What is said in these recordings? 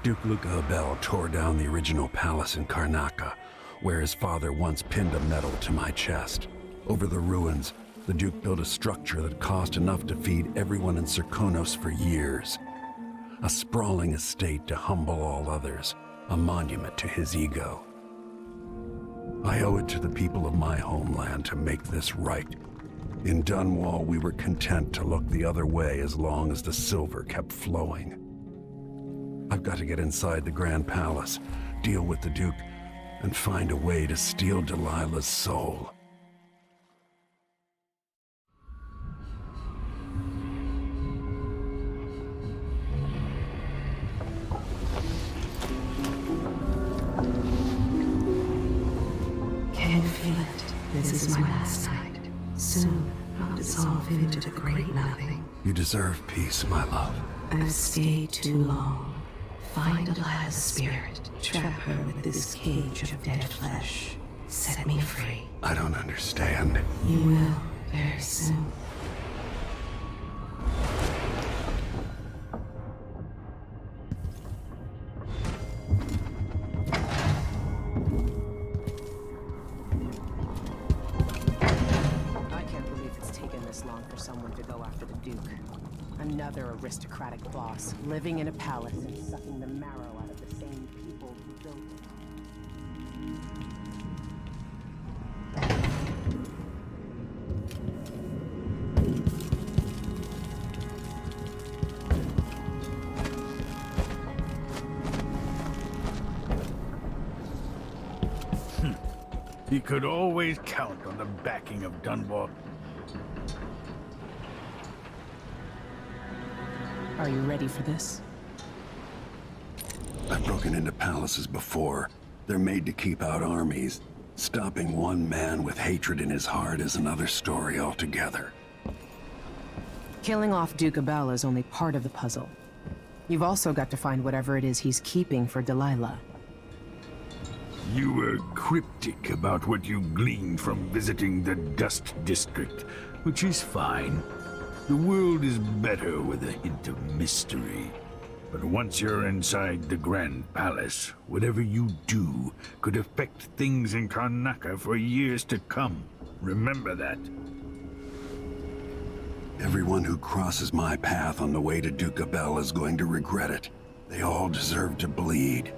Duke Luca Abel tore down the original palace in Karnaca, where his father once pinned a medal to my chest. Over the ruins, the Duke built a structure that cost enough to feed everyone in Serkonos for years. A sprawling estate to humble all others, a monument to his ego. I owe it to the people of my homeland to make this right. In Dunwall, we were content to look the other way as long as the silver kept flowing. I've got to get inside the Grand Palace, deal with the Duke, and find a way to steal Delilah's soul. Can you feel it? This is my last night. Soon, I'll dissolve into the great nothing. You deserve peace, my love. I've stayed too long. Find Delilah's spirit. Trap her with this cage of dead flesh. Set me free. I don't understand. You will, very soon. Another aristocratic boss, living in a palace and sucking the marrow out of the same people who built it. He could always count on the backing of Dunwall. Are you ready for this? I've broken into palaces before. They're made to keep out armies. Stopping one man with hatred in his heart is another story altogether. Killing off Duke Abel is only part of the puzzle. You've also got to find whatever it is he's keeping for Delilah. You were cryptic about what you gleaned from visiting the Dust District, which is fine. The world is better with a hint of mystery. But once you're inside the Grand Palace, whatever you do could affect things in Karnaca for years to come. Remember that. Everyone who crosses my path on the way to Duke Abel is going to regret it. They all deserve to bleed.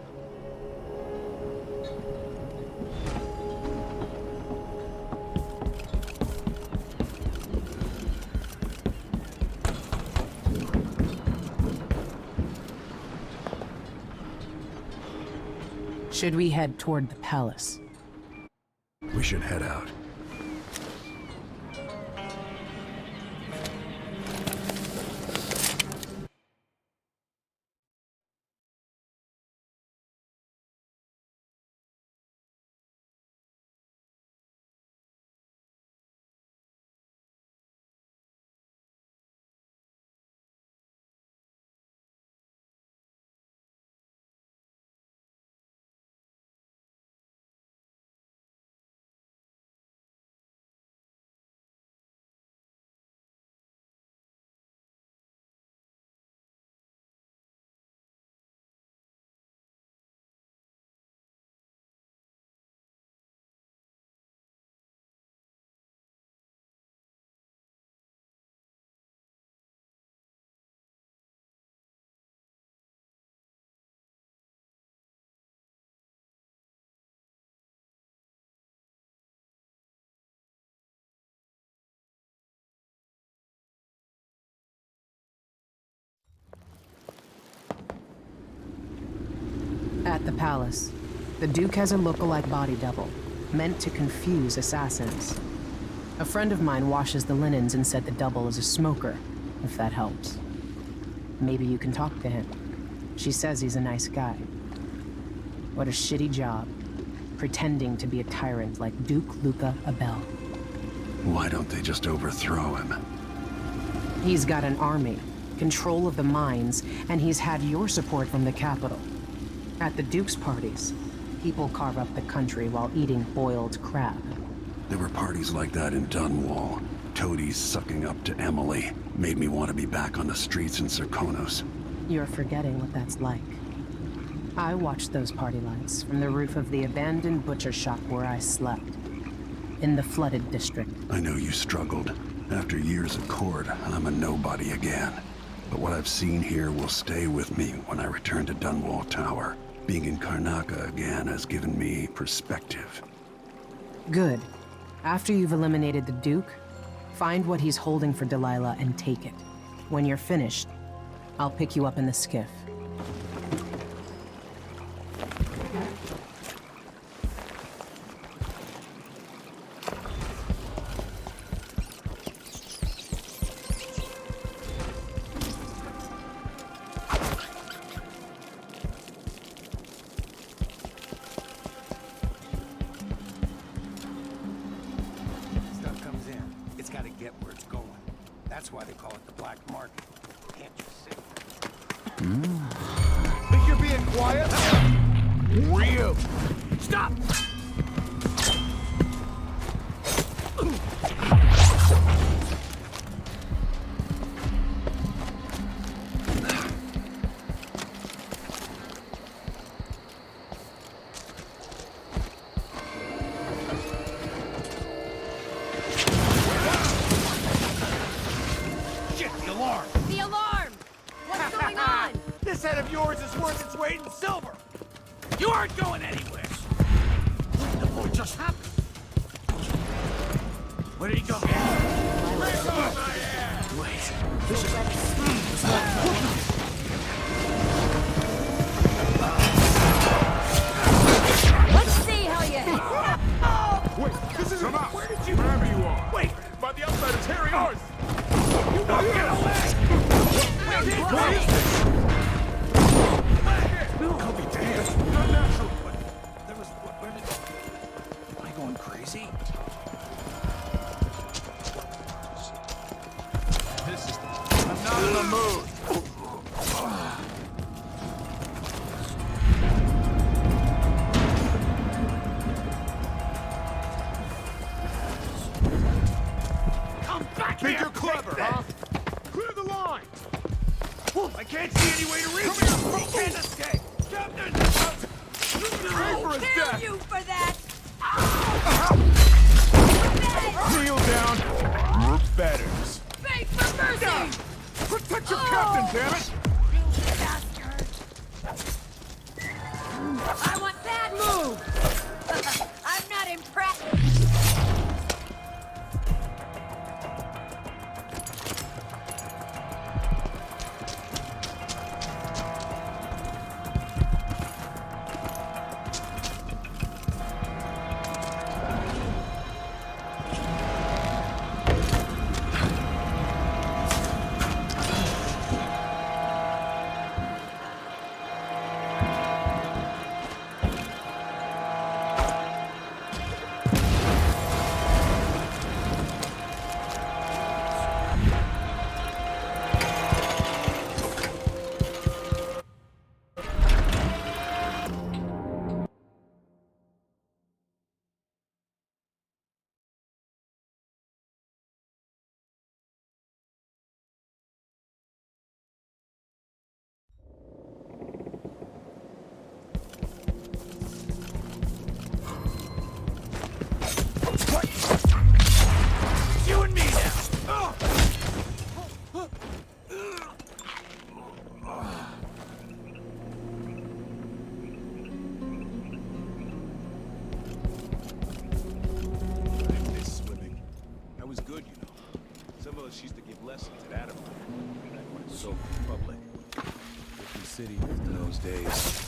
Should we head toward the palace? We should head out. At the palace, the Duke has a look-alike body double, meant to confuse assassins. A friend of mine washes the linens and said the double is a smoker, if that helps. Maybe you can talk to him. She says he's a nice guy. What a shitty job, pretending to be a tyrant like Duke Luca Abel. Why don't they just overthrow him? He's got an army, control of the mines, and he's had your support from the capital. At the Duke's parties, people carve up the country while eating boiled crab. There were parties like that in Dunwall. Toadies sucking up to Emily made me want to be back on the streets in Serkonos. You're forgetting what that's like. I watched those party lights from the roof of the abandoned butcher shop where I slept. In the flooded district. I know you struggled. After years of court, I'm a nobody again. But what I've seen here will stay with me when I return to Dunwall Tower. Being in Karnaca again has given me perspective. Good. After you've eliminated the Duke, find what he's holding for Delilah and take it. When you're finished, I'll pick you up in the skiff. Stuff comes in. It's got to get where it's going. That's why they call it the black market. Can't you see? Think you're being quiet? Real. Stop! Shit, the alarm! The alarm! What's going on? This head of yours is worth its weight in silver! You aren't going anywhere! The boy just happened! Where did he go? Let's see how you hit. Wait, this isn't... Where did you... Wherever you are. Wait! By the outside is tearing ours! You won't get away! I'll be damned. Not natural, but... There was... Where did... Am I going crazy? I'm not in the mood. Come back Think here! you're clever, Take huh? that. Clear the line! I can't see any way to reach him! He can't escape! Captain! Pray for his Kill death! you for that! Kneel down! Betters! Beg for mercy! Protect your captain, damn it! Bastard! I want that move! I'm not impressed. You and me now! I miss swimming. That was good, you know. Some of us used to give lessons at Adam. Back when it was so public. Different city in those days.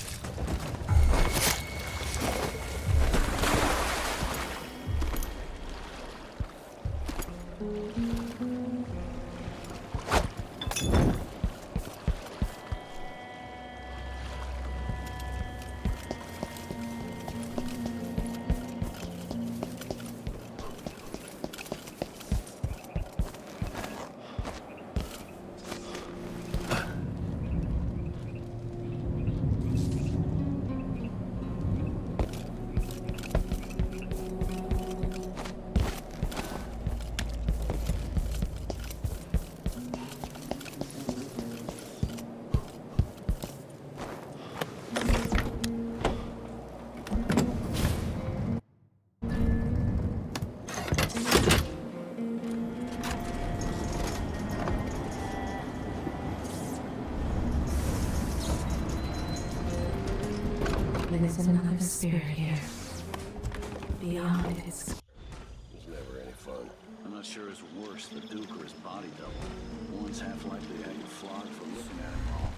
There's another spirit here. Beyond its It's never any fun. I'm not sure it's worse, the Duke or his body double. One's half likely to have you flogged for looking at him wrong.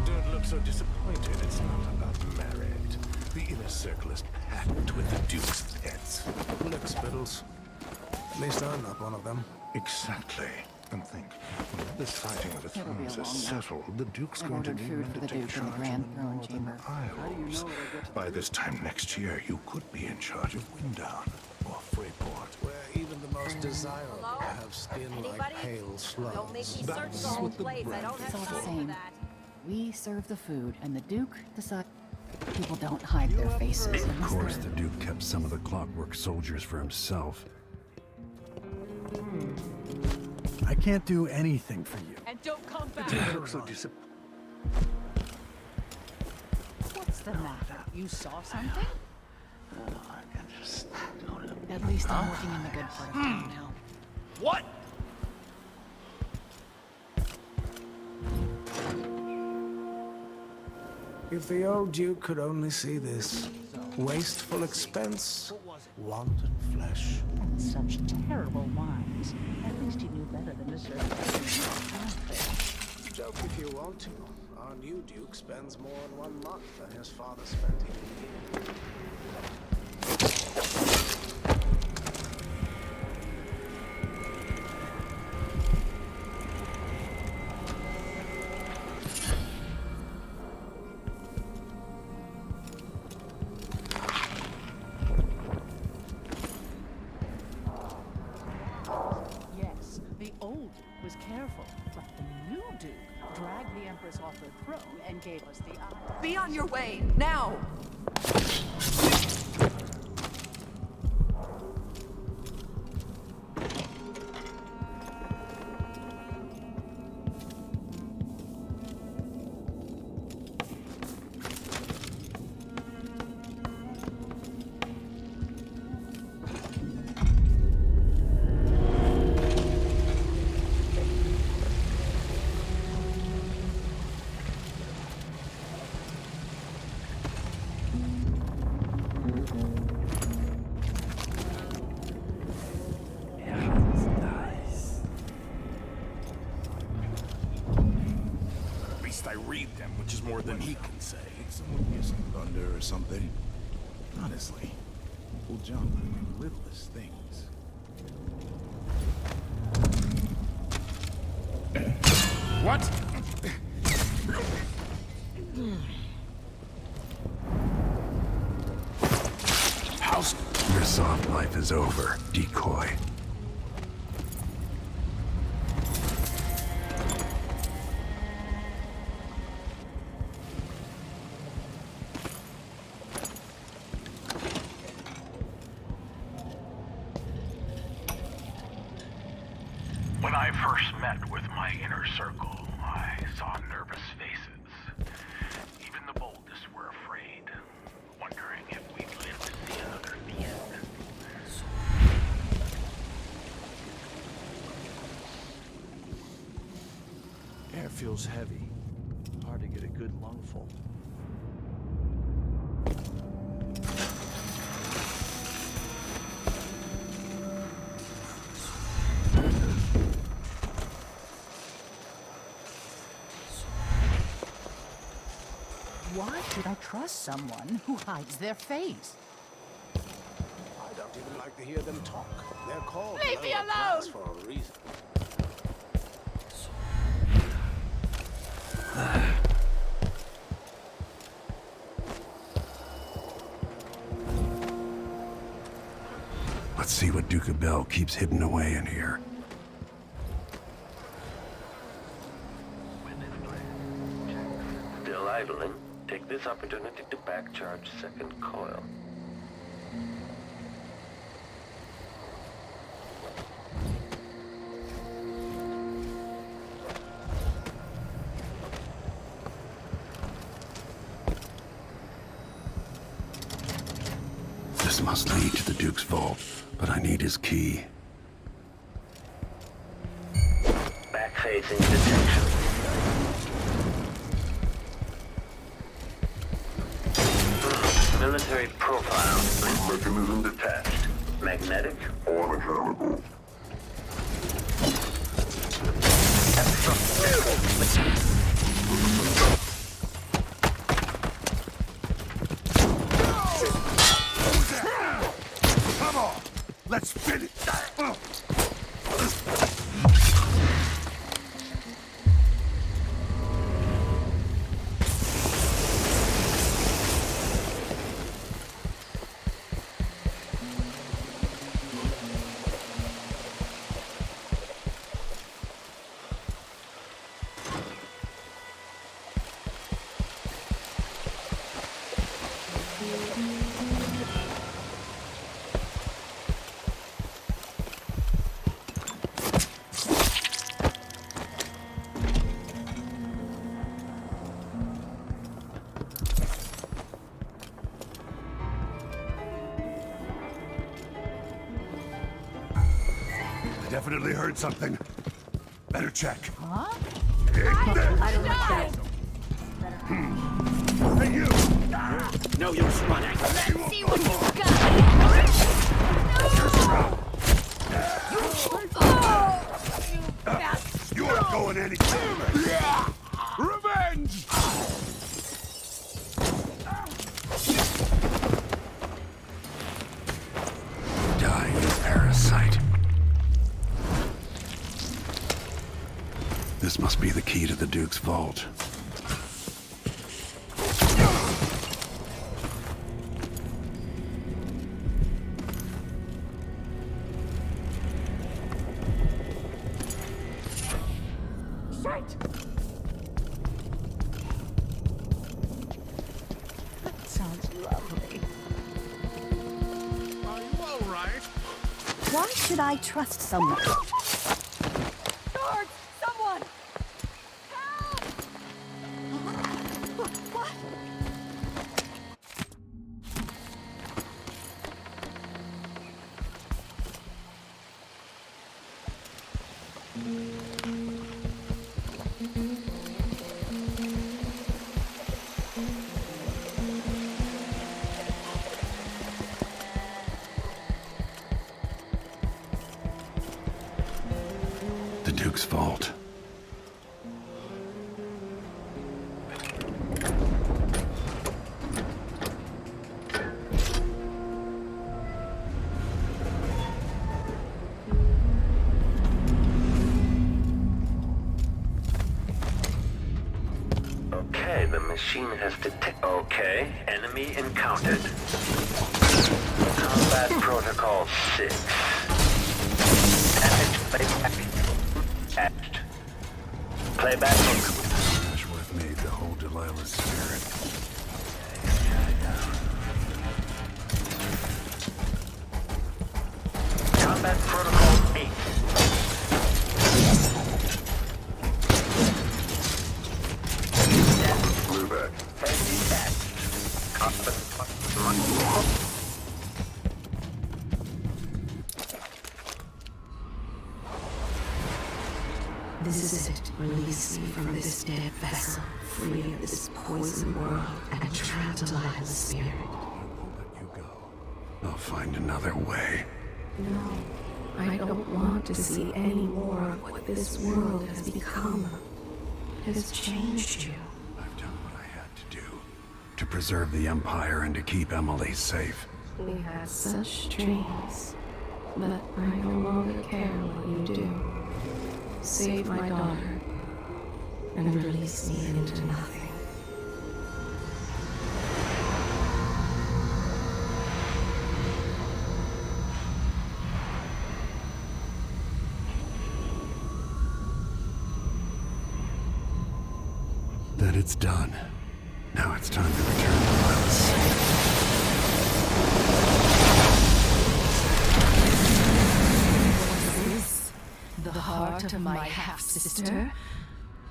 Don't look so disappointed. It's not about marriage. The inner circle is packed with the Duke's pets. Look, Spittles. At least I'm not one of them. Exactly. And think, when this fighting over It'll be a thrones is long night. settled, the Duke's I've going to ordered need food men for to the take Duke in the charge Grand of the Throne Northern Chamber. Isles. By this time next year, you could be in charge of Winddown or Freeport. Where even the most desirable Hello? have skin Anybody? like pale slugs. Don't make me search That's the whole what the place. I brand don't have It's all the time for same. that. We serve the food, and the Duke decides. People don't hide their faces. Of unless course, they're- the Duke kept some of the clockwork soldiers for himself. I can't do anything for you. And don't come back. Don't look so disappointed. What's the matter? You saw something? I can just don't. At least I'm working in the good part of town now. What? If the old Duke could only see this. Wasteful expense, wanton flesh. Such terrible wines. At least he knew better than to serve. Joke if you want to. Our new Duke spends more in 1 month than his father spent in a year. Yes, the old Duke was careful, but the new Duke dragged the Empress off her throne and gave us the eye. Be on your way, now! At least I read them, which is more than he can say. Someone hear some thunder or something? Honestly, old John would have been littlest things. What? How's... Your soft life is over, decoy. When I first met with my inner circle, I saw nervous faces. Even the boldest were afraid, wondering if we'd live to see another Fiend. Air feels heavy. Hard to get a good lungful. Why should I trust someone who hides their face? I don't even like to hear them talk. They're called Leave me lower class alone! for a reason. Let's see what Duke of Bell keeps hidden away in here. Still idling? Take this opportunity to back charge second coil. The This must lead to the Duke's vault, but I need his key. Back-facing detection. Military profile. Mechanism detached. Magnetic or mechanical. Come on! Let's finish! I definitely heard something. Better check. Huh? I don't like that. Hey, you! No use running. Let's see what you've got. You aren't going anywhere. Revenge! Die, you parasite. This must be the key to the Duke's vault. Sounds lovely. Are you all right? Why should I trust someone? Guards! Someone! Help! What? The Duke's vault. Okay, the machine has Okay, enemy encountered. Combat Protocol 6. Attached. Playback. Ashworth made the whole Delilah's spirit. Combat Protocol 8. Blueback. This is it. Release me from this dead vessel, free of this poison world, and trap Delilah's spirit. Let you go. I'll find another way. No, I don't want to see any more of what this world has become. It has changed you. I've done what I had to do. To preserve the Empire and to keep Emily safe. We had such dreams, but I no longer care what you do. Save my daughter, and release me into nothing. Then it's done. Now it's time to return to Delilah's. The heart of my half-sister?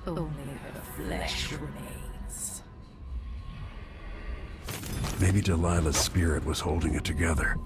Only her flesh remains. Maybe Delilah's spirit was holding it together.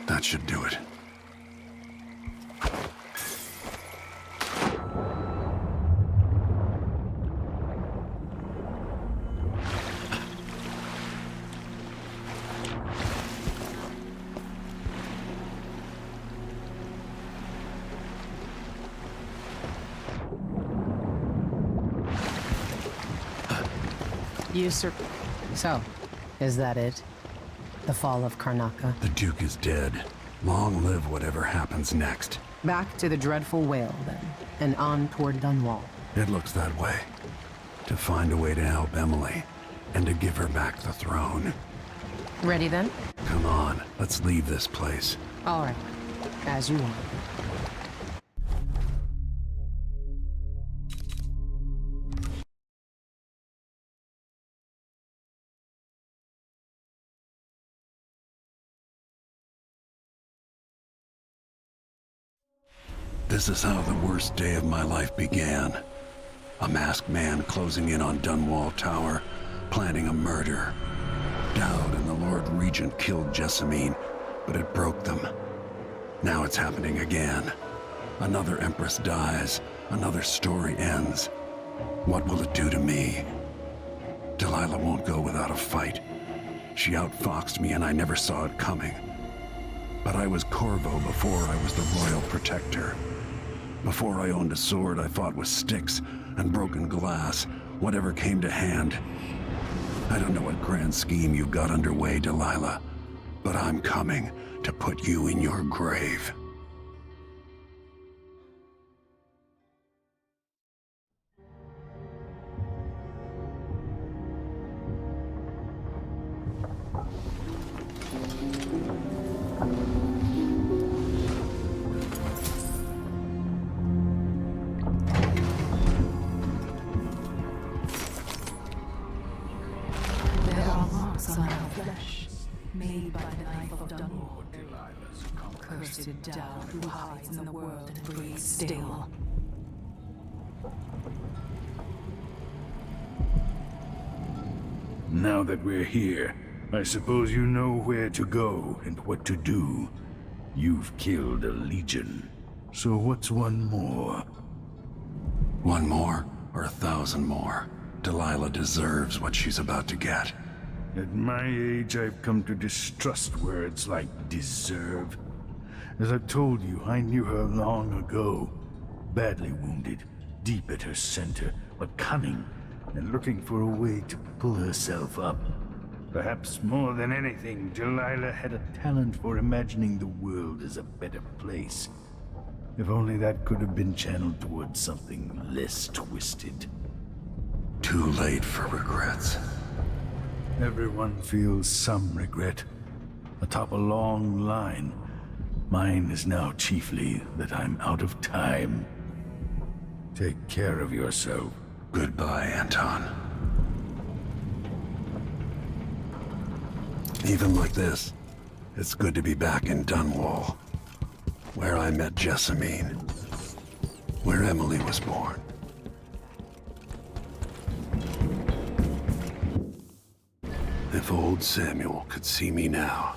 That should do it. So, is that it? The fall of Karnaca? The Duke is dead. Long live whatever happens next. Back to the dreadful whale, then, and on toward Dunwall. It looks that way. To find a way to help Emily, and to give her back the throne. Ready, then? Come on, let's leave this place. All right. As you want. This is how the worst day of my life began. A masked man closing in on Dunwall Tower, planning a murder. Dowd and the Lord Regent killed Jessamine, but it broke them. Now it's happening again. Another Empress dies, another story ends. What will it do to me? Delilah won't go without a fight. She outfoxed me and I never saw it coming. But I was Corvo before I was the Royal Protector. Before I owned a sword, I fought with sticks and broken glass, whatever came to hand. I don't know what grand scheme you've got underway, Delilah, but I'm coming to put you in your grave. Made by the knife of Dunwall. Cursed Dowd who hides in the world and breathes still. Now that we're here, I suppose you know where to go and what to do. You've killed a legion. So what's one more? One more, or 1,000 more. Delilah deserves what she's about to get. At my age, I've come to distrust words like deserve. As I've told you, I knew her long ago. Badly wounded, deep at her center, but cunning, and looking for a way to pull herself up. Perhaps more than anything, Delilah had a talent for imagining the world as a better place. If only that could have been channeled towards something less twisted. Too late for regrets. Everyone feels some regret, atop a long line. Mine is now chiefly that I'm out of time. Take care of yourself. Goodbye, Anton. Even like this, it's good to be back in Dunwall, where I met Jessamine, where Emily was born. If old Samuel could see me now,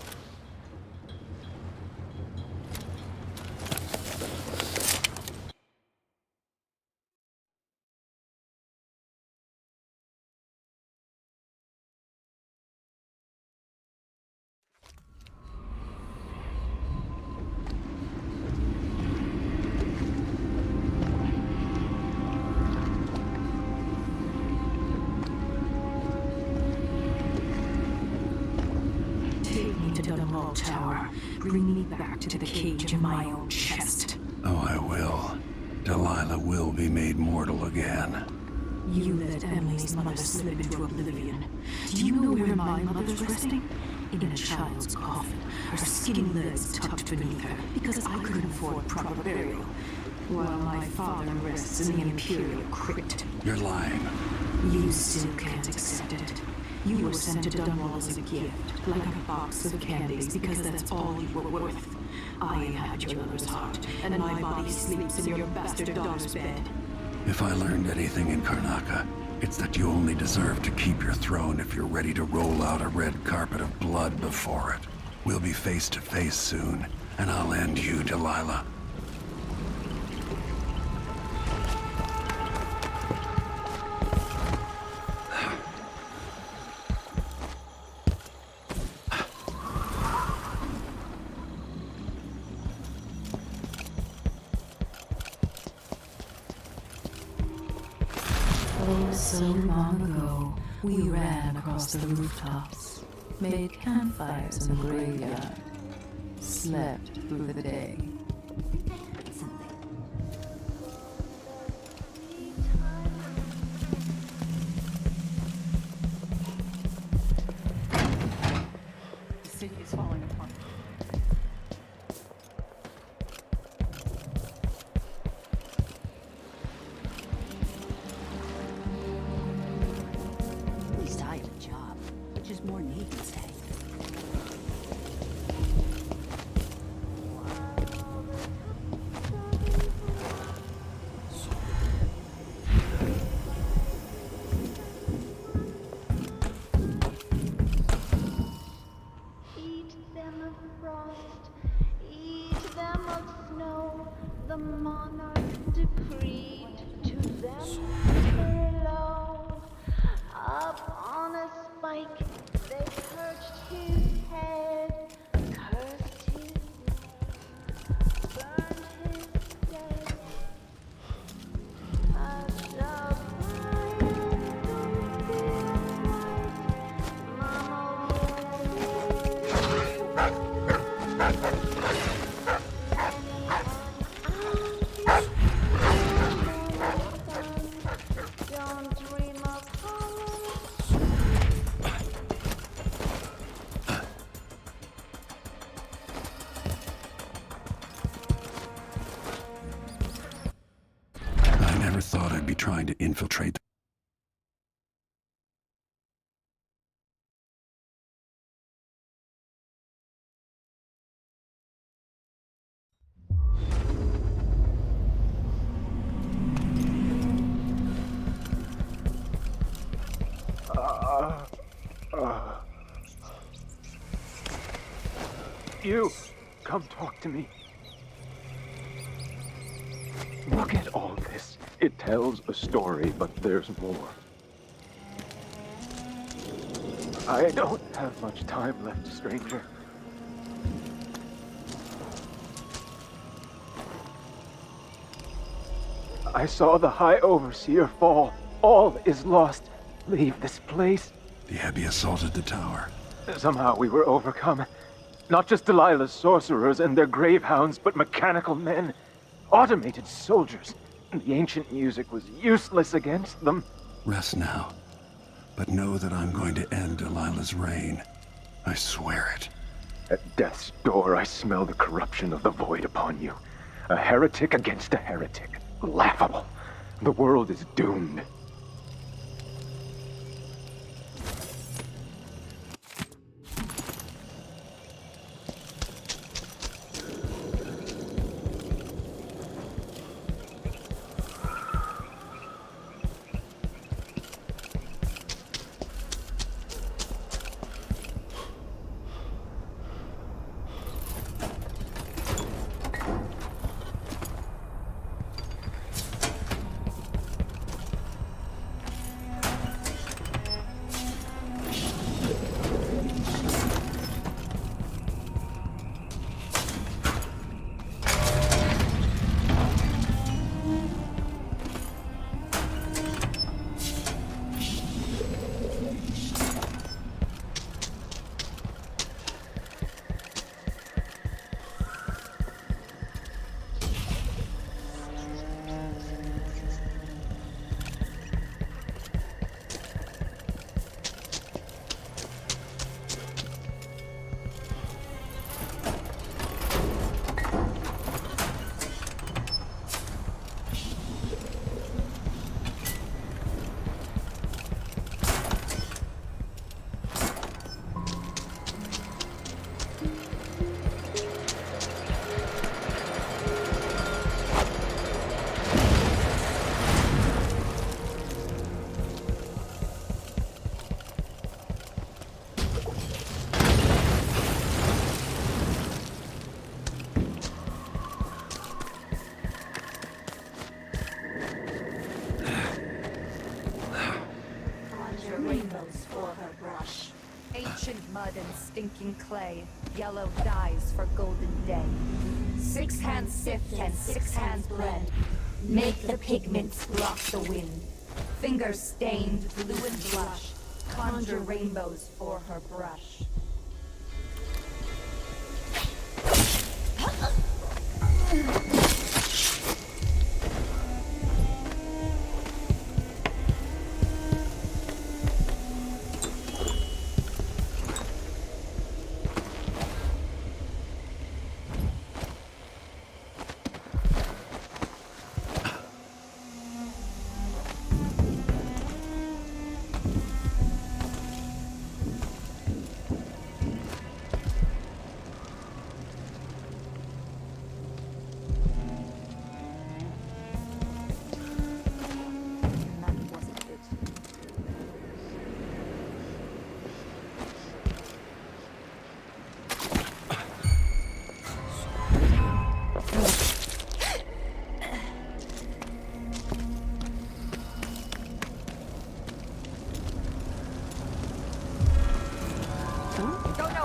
vault tower. Bring me back to the cage in my own chest. Oh, I will. Delilah will be made mortal again. You let Emily's mother slip into oblivion. Do you know where my mother's resting? In a child's coffin, her skinny legs tucked beneath her, because I couldn't afford proper burial, while my father rests in the Imperial crypt. You're lying. You still can't accept it. You were sent to Dunwall as a gift, like a box of candies, because that's all you were worth. I inhabit your lover's heart, and my body sleeps in your bastard daughter's bed. If I learned anything in Karnaca, it's that you only deserve to keep your throne if you're ready to roll out a red carpet of blood before it. We'll be face to face soon, and I'll end you, Delilah. So long ago, we ran across the rooftops, made campfires in the graveyard, slept through the day. The city is falling apart. At least I have a job, which is more neat these days. Eat them of frost, eat them of snow. The monarch decreed to them below. Up on a spike, they perched his head, cursed his name, burned his dead. As the fire don't feel right, Mama don't dream of I never thought I'd be trying to infiltrate the You, come talk to me. Look at all this. It tells a story, but there's more. I don't have much time left, stranger. I saw the High Overseer fall. All is lost. Leave this place. The Abbey assaulted the tower. Somehow we were overcome. Not just Delilah's sorcerers and their gravehounds, but mechanical men. Automated soldiers. The ancient music was useless against them. Rest now. But know that I'm going to end Delilah's reign. I swear it. At death's door, I smell the corruption of the void upon you. A heretic against a heretic. Laughable. The world is doomed. stinking clay, yellow dyes for golden day. 6 hands sift and 6 hands blend. Make the pigments block the wind. Fingers stained blue and blush. Conjure rainbows for her brush.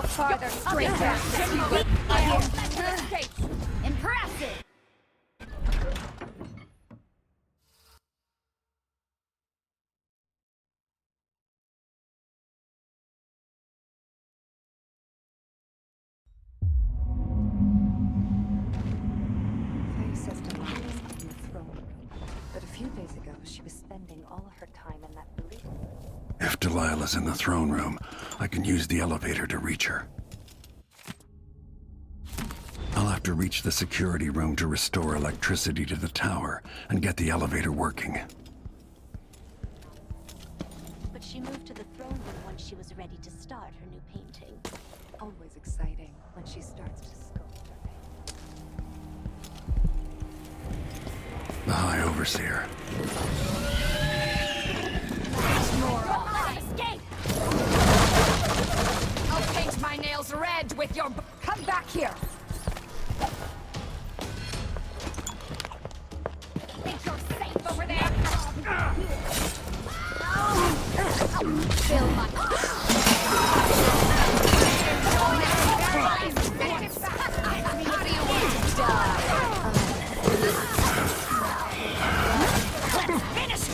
Farther straight down. Impressive. Faye says Delilah's up in the throne room, but a few days ago she was spending all her time in that belief. If Delilah's in the throne room, I can use the elevator to reach her. I'll have to reach the security room to restore electricity to the tower and get the elevator working. But she moved to the throne room when she was ready to start her new painting. Always exciting when she starts to sculpt her The High Overseer. Escape! I'll paint my nails red with your... Come back here! Think you're safe over there? Fill my... How do you want to die? Finish!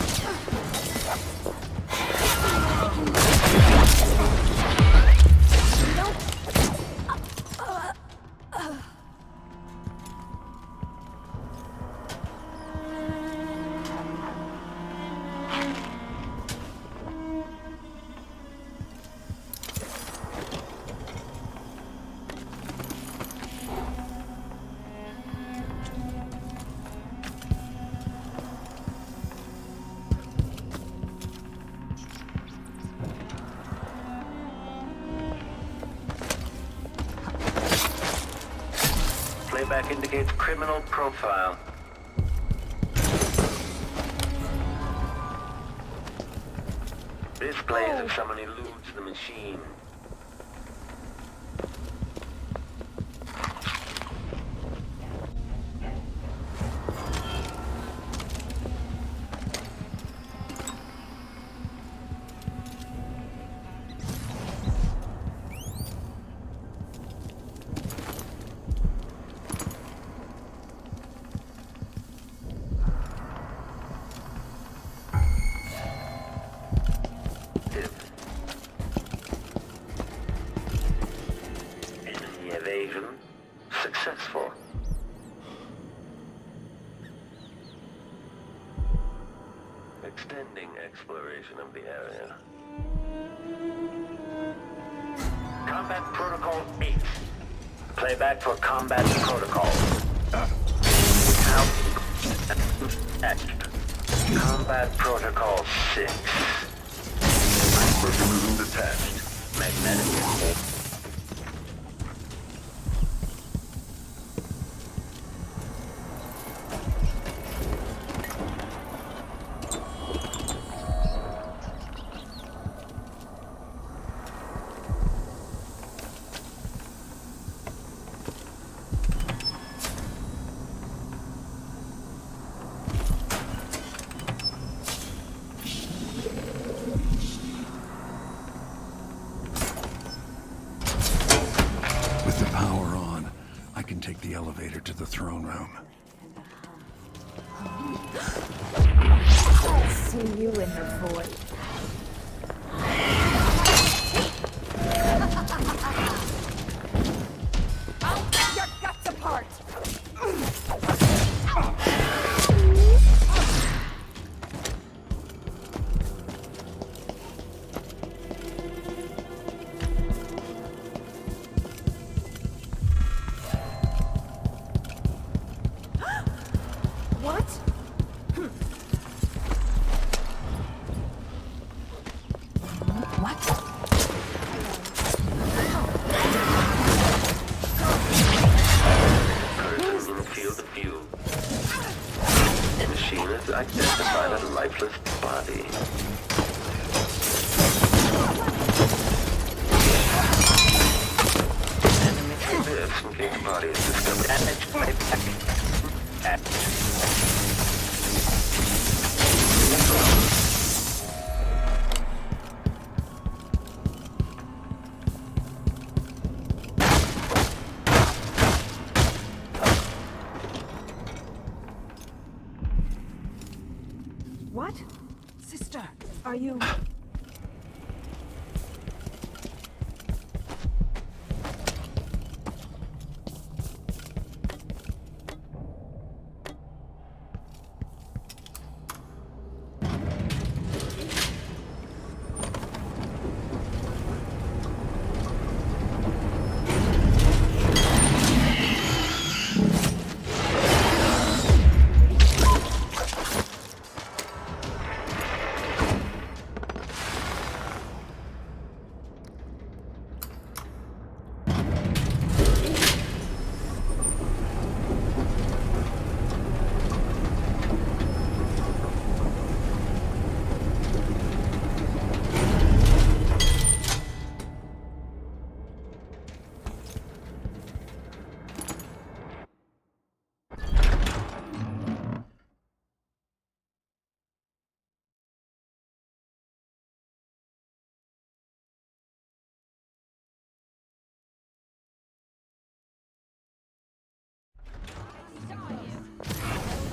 Playback indicates criminal profile. This plays if someone eludes the machine. Successful. Extending exploration of the area. Combat Protocol 8. Playback for Combat Protocol. Combat Protocol 6. Mechanism detached. Magnetic. elevator to the throne room. I'll see you in the void. I'll rip your guts apart! What? What? Person in field of view. Machinists identified a lifeless body. Enemy lives in case body is discovered. Damage by attack. What? Sister, are you...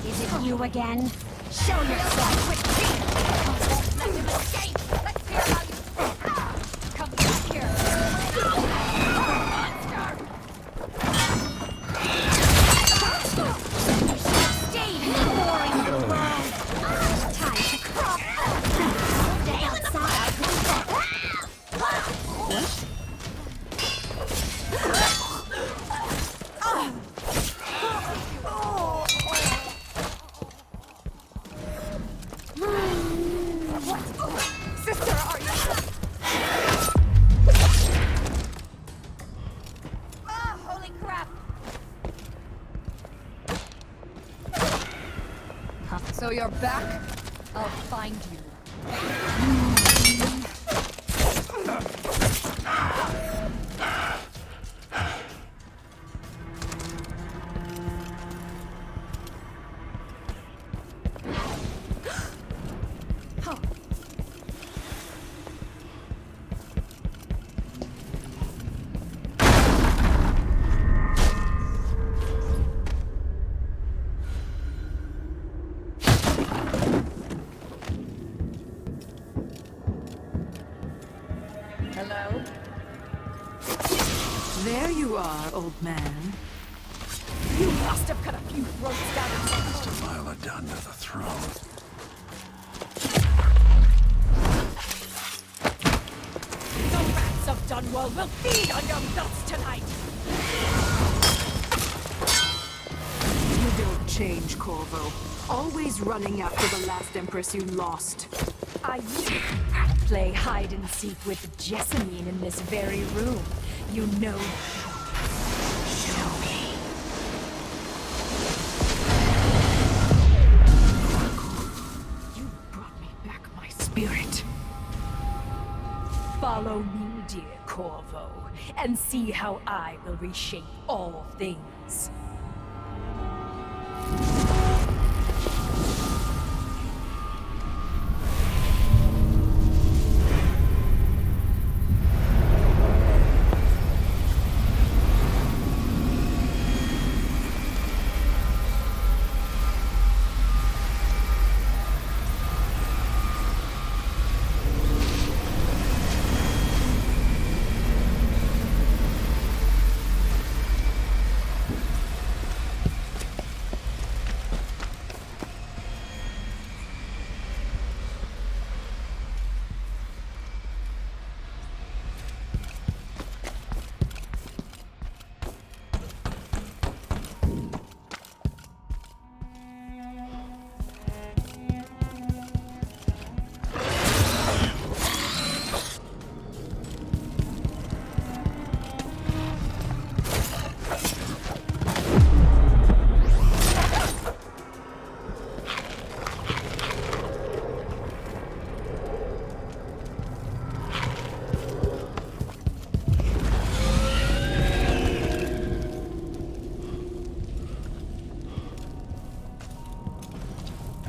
Is it you again? Show yourself quickly! Let him escape! Let's hear how you... Come back here! Stay boring the world! Time to crop! Stay outside! Sister, are you... Ah, holy crap! So you're back? I'll find you. Hello? There you are, old man. You must have cut a few throats down. What's Delilah done to the throne? The rats of Dunwall will feed on your nuts tonight! You don't change, Corvo. Always running after the last Empress you lost. I used to play hide and seek with Jessamine in this very room. You know. Show me. You brought me back my spirit. Follow me, dear Corvo, and see how I will reshape all things.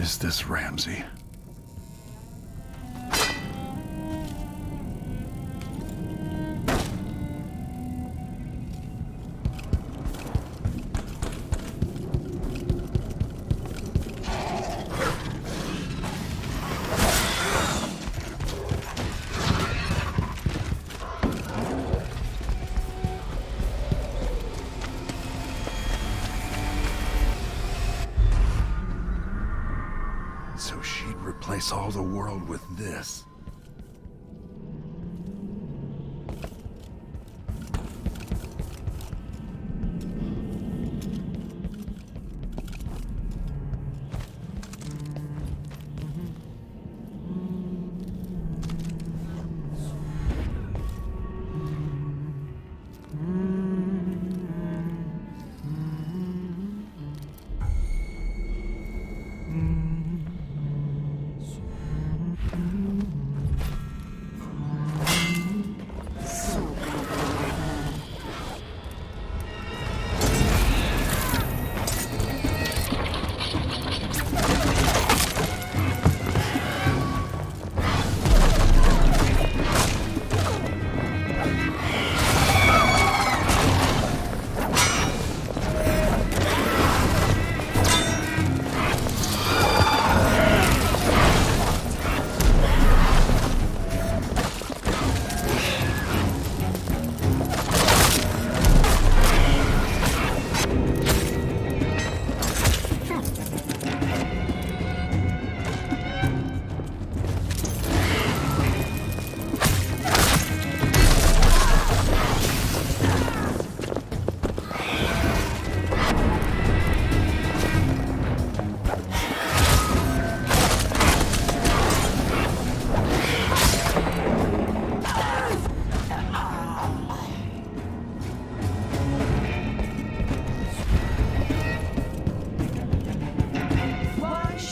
Is this Ramsey? So she'd replace all the world with this.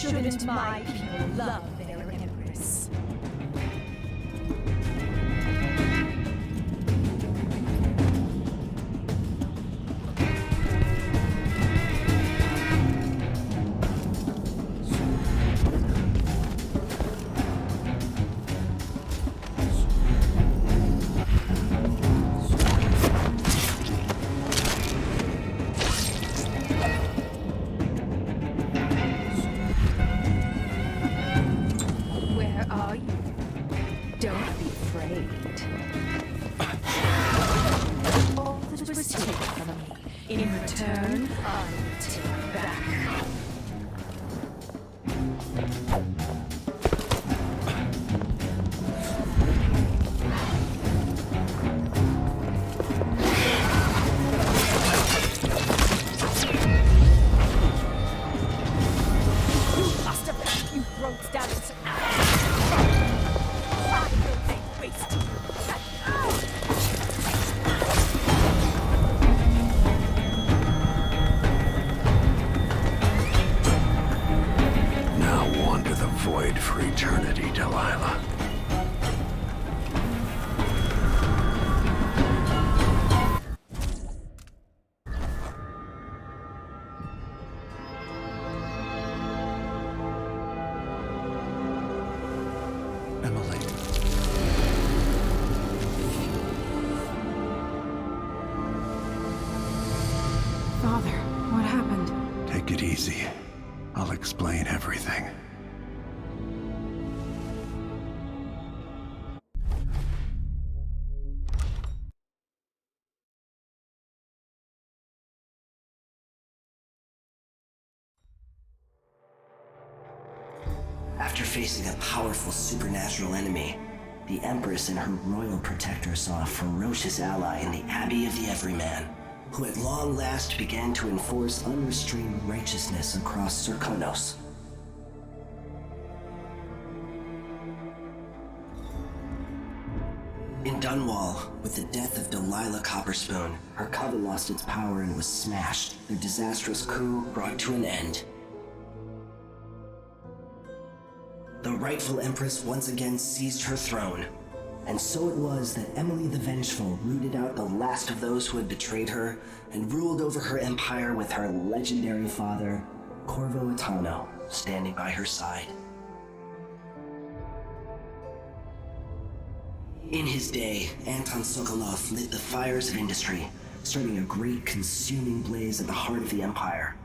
Shouldn't my people love their empress? Don't be afraid. All that was taken from me, in return, I will take back. You must have left you throats down into void for eternity, Delilah. Emily. Father, what happened? Take it easy. I'll explain everything. After facing a powerful supernatural enemy, the Empress and her royal protector saw a ferocious ally in the Abbey of the Everyman, who at long last began to enforce unrestrained righteousness across Serkonos. In Dunwall, with the death of Delilah Copperspoon, her coven lost its power and was smashed, their disastrous coup brought to an end. The rightful Empress once again seized her throne, and so it was that Emily the Vengeful rooted out the last of those who had betrayed her and ruled over her empire with her legendary father, Corvo Atano, standing by her side. In his day, Anton Sokolov lit the fires of industry, starting a great consuming blaze at the heart of the Empire.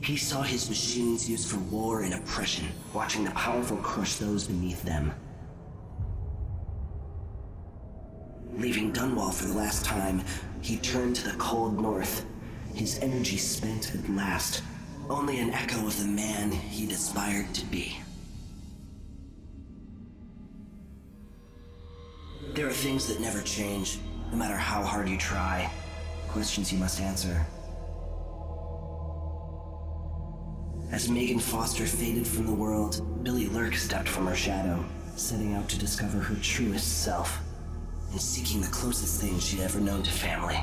He saw his machines used for war and oppression, watching the powerful crush those beneath them. Leaving Dunwall for the last time, he turned to the cold north, his energy spent at last, only an echo of the man he'd aspired to be. There are things that never change, no matter how hard you try. Questions you must answer. As Megan Foster faded from the world, Billy Lurk stepped from her shadow, setting out to discover her truest self, and seeking the closest thing she'd ever known to family.